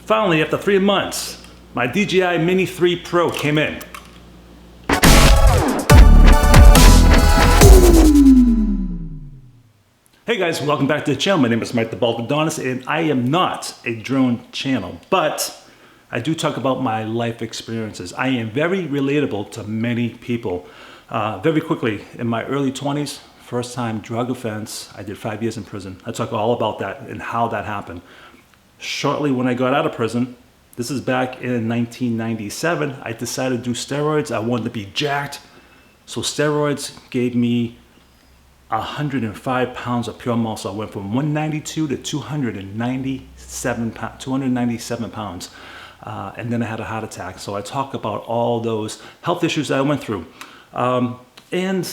Finally, after 3 months, my DJI Mini 3 Pro came in. Hey guys, welcome back to the channel. My name is Mike the Baldadonis, and I am not a drone channel, but I do talk about my life experiences. I am very relatable to many people. Very quickly, in my early 20s, first time drug offense, I did 5 years in prison. I talk all about that and how that happened. Shortly when I got out of prison, this is back in 1997, I decided to do steroids. I wanted to be jacked. So steroids gave me 105 pounds of pure muscle. I went from 192 to 297 pounds. And then I had a heart attack. So I talk about all those health issues that I went through. And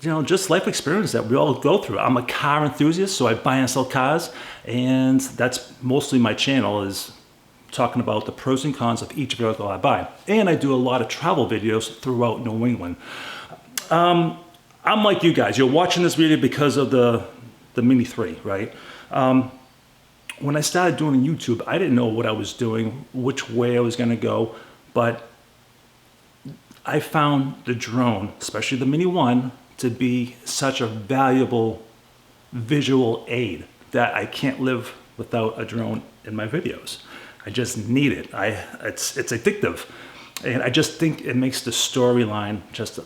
you know, just life experience that we all go through. I'm a car enthusiast, so I buy and sell cars, and that's mostly my channel, is talking about the pros and cons of each vehicle I buy. And I do a lot of travel videos throughout New England. I'm like you guys, you're watching this video because of the Mini 3, right? When I started doing YouTube, I didn't know what I was doing, which way I was gonna go, but I found the drone, especially the Mini 1, to be such a valuable visual aid that I can't live without a drone in my videos. I just need it. It's addictive. And I just think it makes the storyline just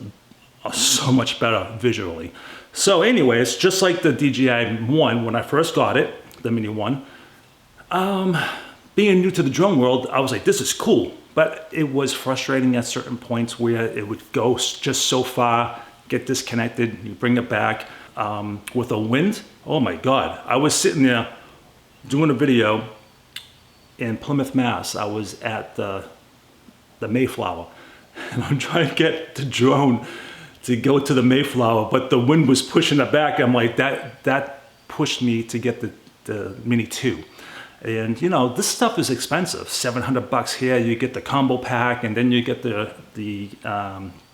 so much better visually. So anyways, just like the DJI 1, when I first got it, the Mini 1, being new to the drone world, I was like, this is cool. But it was frustrating at certain points where it would go just so far, get disconnected, you bring it back. With a wind, oh my God. I was sitting there doing a video in Plymouth, Mass. I was at the Mayflower, and I'm trying to get the drone to go to the Mayflower, but the wind was pushing it back. I'm like, that pushed me to get the Mini 2. And you know, this stuff is expensive. 700 bucks here, you get the combo pack, and then you get the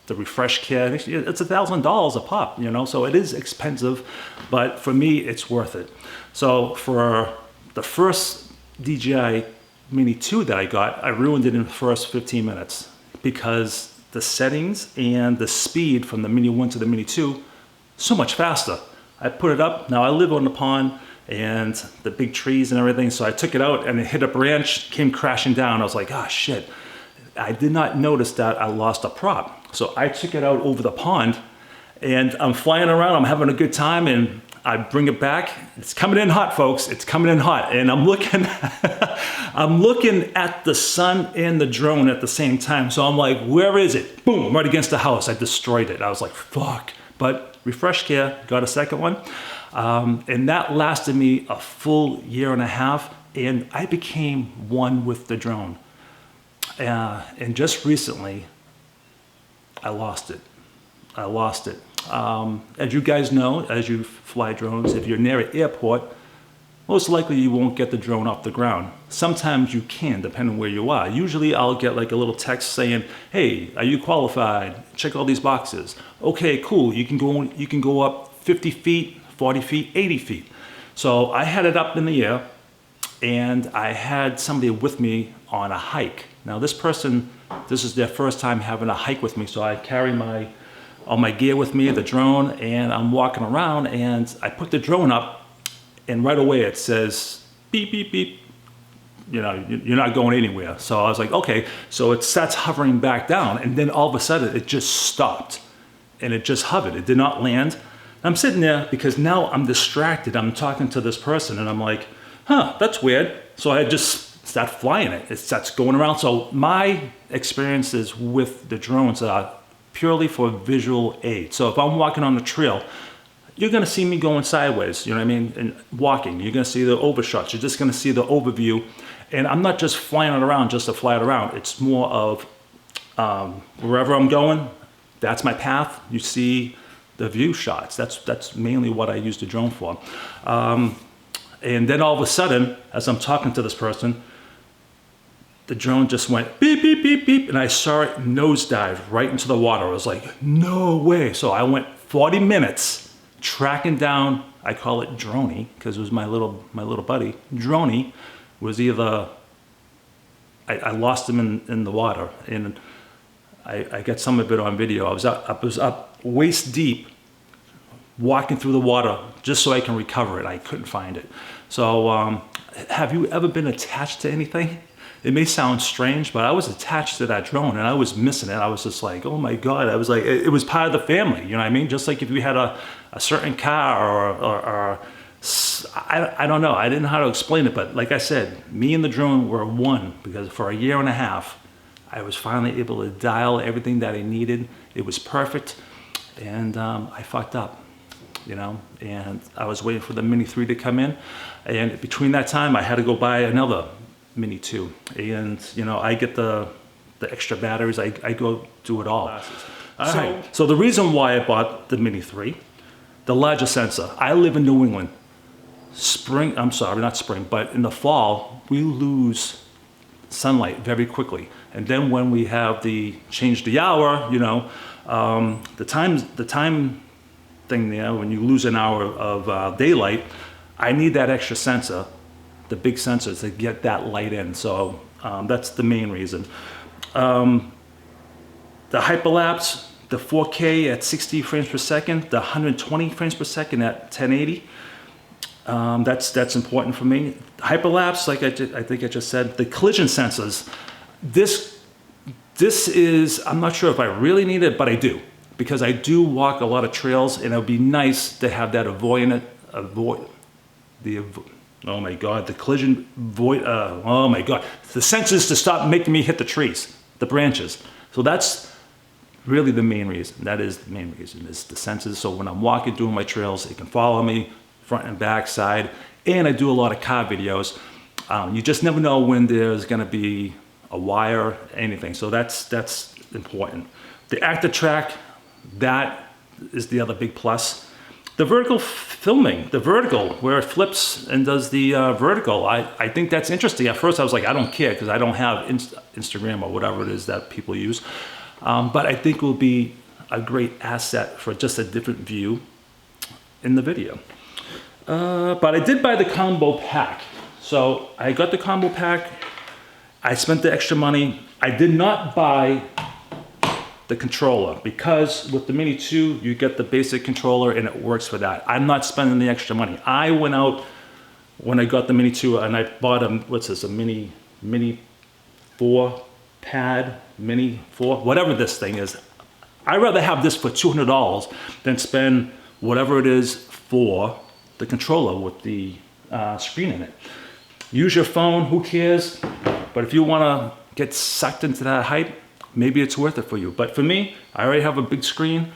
refresh kit. It's $1,000 a pop, you know, so it is expensive, but for me, it's worth it. So for the first DJI Mini 2 that I got, I ruined it in the first 15 minutes because the settings and the speed from the Mini 1 to the Mini 2, so much faster. I put it up, now I live on the pond and the big trees and everything, so I took it out and it hit a branch, came crashing down. I was like, ah, shit. I did not notice that I lost a prop. So I took it out over the pond and I'm flying around, I'm having a good time, and I bring it back. It's coming in hot, folks. It's coming in hot. And I'm looking, I'm looking at the sun and the drone at the same time. So I'm like, where is it? Boom, right against the house. I destroyed it. I was like, fuck. But refresh care, got a second one. And that lasted me a full year and a half, and I became one with the drone. And just recently, I lost it. I lost it. As you guys know, as you fly drones, if you're near an airport, most likely you won't get the drone off the ground. Sometimes you can, depending on where you are. Usually I'll get like a little text saying, hey, are you qualified? Check all these boxes. Okay, cool. You can go up 50 feet, 40 feet, 80 feet. So I had it up in the air, and I had somebody with me on a hike. Now this person, this is their first time having a hike with me, so I carry all my gear with me, the drone, and I'm walking around, and I put the drone up, and right away it says, beep, beep, beep. You know, you're not going anywhere. So I was like, okay. So it starts hovering back down, and then all of a sudden it just stopped, and it just hovered. It did not land. I'm sitting there because now I'm distracted. I'm talking to this person, and I'm like, huh, that's weird. So I just start flying it. It starts going around. So my experiences with the drones are purely for visual aid. So if I'm walking on the trail, you're gonna see me going sideways, you know what I mean? And walking, you're gonna see the overshots. You're just gonna see the overview. And I'm not just flying it around just to fly it around. It's more of wherever I'm going, that's my path. You see the view shots. That's mainly what I use the drone for. And then all of a sudden, as I'm talking to this person, the drone just went beep, beep, beep, beep, and I saw it nosedive right into the water. I was like, no way. So I went 40 minutes tracking down, I call it Droney, because it was my little buddy. Droney was either I lost them in the water, and I got some of it on video. I was up waist deep, walking through the water just so I can recover it. I couldn't find it. So have you ever been attached to anything? It may sound strange, but I was attached to that drone and I was missing it. I was just like, oh my God. I was like, it was part of the family, you know what I mean? Just like if you had a certain car or I don't know. I didn't know how to explain it, but like I said, me and the drone were one, because for a year and a half, I was finally able to dial everything that I needed. It was perfect, and I fucked up, you know, and I was waiting for the Mini 3 to come in, and between that time, I had to go buy another Mini 2, and you know, I get the extra batteries. I go do it all. So the reason why I bought the Mini 3, the larger sensor. I live in New England. Not spring, but in the fall, we lose sunlight very quickly. And then when we have the change the hour, you know, the time thing there, when you lose an hour of daylight, I need that extra sensor, the big sensor, to get that light in. So that's the main reason. The hyperlapse, the 4K at 60 frames per second, the 120 frames per second at 1080. That's important for me. Hyperlapse, like I think I just said, the collision sensors. This is, I'm not sure if I really need it, but I do, because I do walk a lot of trails, and it would be nice to have that oh my God, the collision void. Oh my God, the sensors to stop making me hit the trees, the branches. So that's really the main reason. That is the main reason, is the sensors. So when I'm walking, doing my trails, it can follow me front and back, side, and I do a lot of car videos. You just never know when there's gonna be a wire, anything. So that's important. The active track, that is the other big plus. The vertical filming, the vertical, where it flips and does the vertical, I think that's interesting. At first I was like, I don't care, because I don't have Instagram or whatever it is that people use. But I think it will be a great asset for just a different view in the video. But I did buy the combo pack. So I got the combo pack. I spent the extra money. I did not buy the controller, because with the Mini 2, you get the basic controller and it works for that. I'm not spending the extra money. I went out when I got the Mini 2 and I bought a Mini 4 pad, Mini 4, whatever this thing is. I'd rather have this for $200 than spend whatever it is for the controller with the screen in it. Use your phone, who cares? But if you want to get sucked into that hype, maybe it's worth it for you. But for me, I already have a big screen,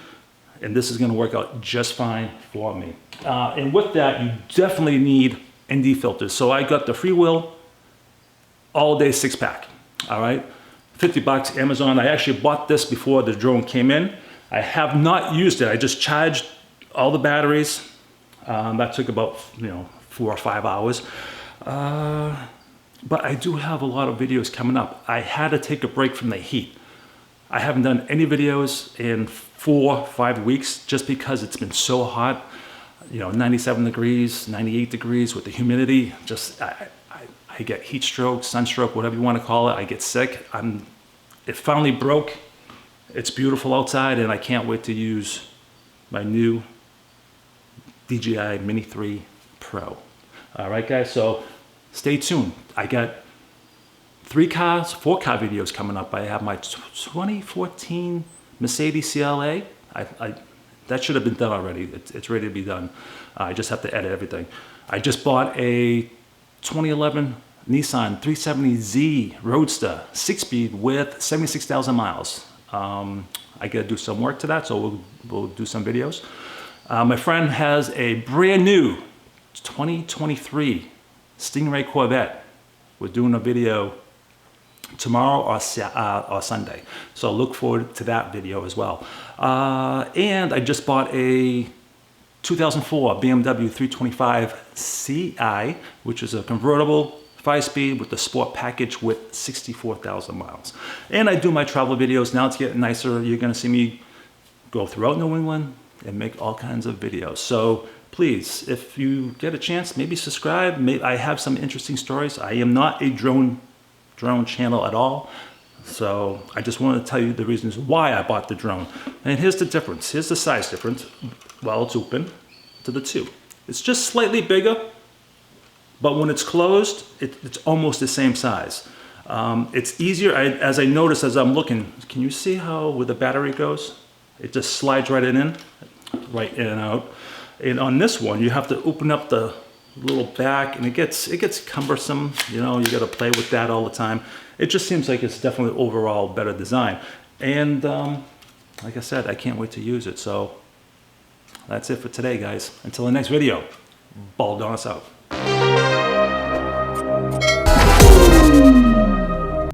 and this is going to work out just fine for me. And with that, you definitely need ND filters. So I got the Freewheel all-day 6-pack. All right, $50, Amazon. I actually bought this before the drone came in. I have not used it. I just charged all the batteries. That took about 4 or 5 hours. But I do have a lot of videos coming up. I had to take a break from the heat. I haven't done any videos in 4 or 5 weeks just because it's been so hot. 97 degrees, 98 degrees with the humidity. Just I get heat stroke, sunstroke, whatever you want to call it. I get sick. It finally broke. It's beautiful outside, and I can't wait to use my new DJI Mini 3 Pro. All right, guys, so stay tuned. I got 4 car videos coming up. I have my 2014 Mercedes CLA. That should have been done already. It's ready to be done. I just have to edit everything. I just bought a 2011 Nissan 370Z Roadster, 6-speed with 76,000 miles. I gotta do some work to that, so we'll do some videos. My friend has a brand new 2023 Stingray Corvette. We're doing a video tomorrow or Sunday, so look forward to that video as well. And I just bought a 2004 BMW 325 Ci, which is a convertible 5-speed with the sport package with 64,000 miles. And I do my travel videos. Now it's getting nicer. You're gonna see me go throughout New England and make all kinds of videos. So please, if you get a chance, maybe subscribe. I have some interesting stories. I am not a drone drone channel at all. So I just wanted to tell you the reasons why I bought the drone. And here's the difference. Here's the size difference. While it's open to the 2. It's just slightly bigger, but when it's closed, it's almost the same size. It's easier, as I notice as I'm looking, can you see how where the battery goes? It just slides right in, right in and out. And on this one, you have to open up the little back, and it gets cumbersome. You know, you got to play with that all the time. It just seems like it's definitely overall better design. And like I said, I can't wait to use it. So that's it for today, guys. Until the next video, Baldadonis out.